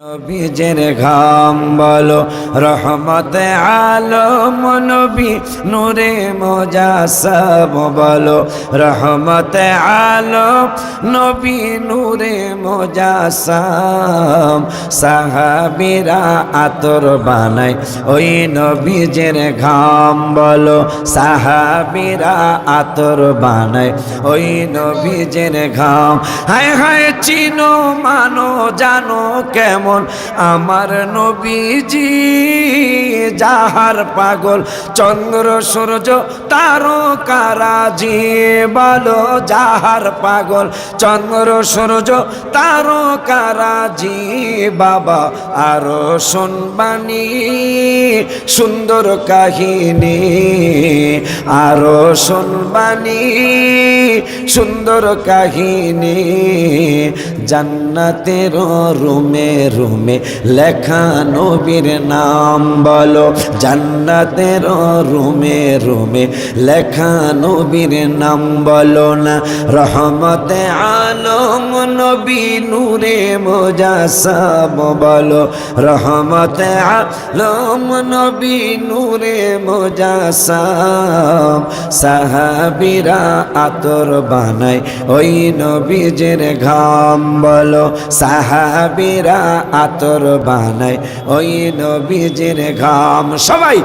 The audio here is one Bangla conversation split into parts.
নবীজের ঘাম বলো রহমতে আলম নবী নূরে মুজাসসাম বলো রহমতে আলম নবী নূরে মুজাসসাম সাহাবীরা আতর বানায় ওই নবীজের ঘাম বলো সাহাবীরা আতর বানায় ওই নবীজের ঘাম হায় হায় চিনো মানো জানো কেমন আমার নবীজি যাহার পাগল চন্দ্র সূর্য তারকারাজি বলো যাহার পাগল চন্দ্র সূর্য তারকারাজি বাবা আরো শুনবানি সুন্দর কাহিনী আরো শুনবানি সুন্দর কাহিনী জান্নাতের রুমে রুমে লেখা নবীর নাম বলো জান্নাতের রুমে রুমে লেখা নবীর নাম বলো না রহমতে আলম নবী নূরে মুজাসসাম বলো রহমতে আলম নবী নূরে মুজাসসাম সাহাবীরা আতর বানায় ওই নবীজের ঘাম বলো সাহাবীরা আতর বানায় ওই নবীজের ঘাম সবাই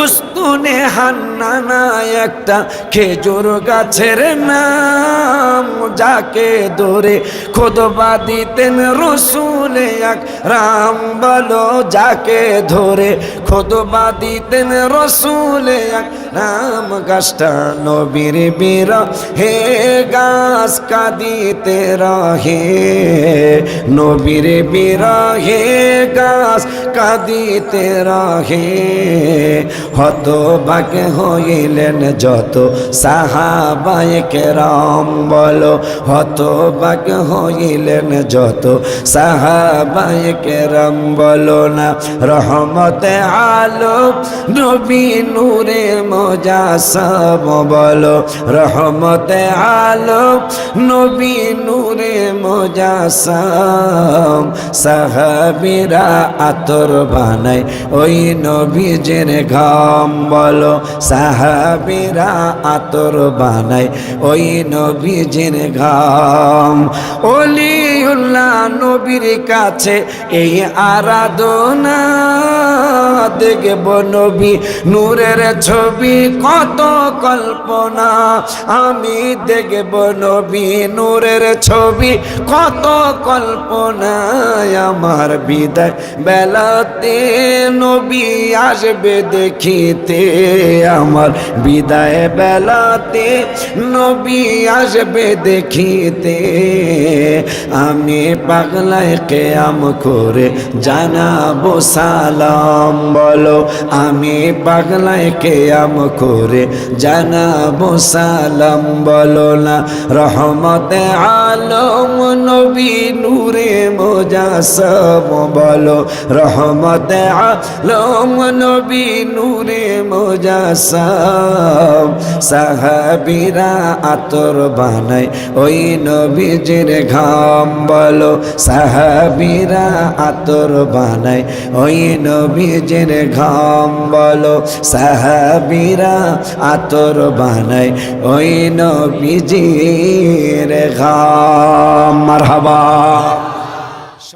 উস্তুনে হান্নানা একটা খেজুর গাছের নাম যাকে ধরে খুতবা দিতেন রাসূল আকরাম বলো যাকে ধরে খুতবা দিতেন রাসূল আকরাম গাছটা নবীর বিরহে গাছ কাঁদিতে রহে নবীর বিরহে গাছ কাঁদিতে রহে হতবাক হইলেন যত সাহাবায়ে কেরাম বলো হতবাক হইলেন যত সাহাবায়ে কেরাম বলো না রহমতে আলম নবী নূরে মুজাসসাম বলো রহমতে আলম নবী নূরে মুজাসসাম সাহাবীরা আতর বানায় ওই নবীজের ঘাম বলো সাহাবীরা আতর বানায় ওই নবীজের ঘাম ওলিউল্লাহ নবীর কাছে এই আরাধনা দেখব নবী নূরের ছবি কত কল্পনা আমি দেখব নবী নূরের ছবি কত কল্পনায় আমার বিদায় বেলাতে নবী আসবে দেখিতে আমার বিদায় বেলাতে নবী আসবে দেখিতে আমি পাগলায় কিয়াম করে জানাবো সালাম বলো আমি পাগলায় কিয়াম করে জানাবো সালাম বলো না রহমতে আলম নবী নূরে মুজাসসাম বলো রহমতে আলম নবী নূরে মুজাসসাম সাহাবীরা আতর বানায় ওই নবীজের ঘাম বলো সাহাবীরা আতর বানায় ওই নবীজের ঘাম বলো সাহাবীরা আতর বানায় ওই নবীজের ঘাম মারহাবা।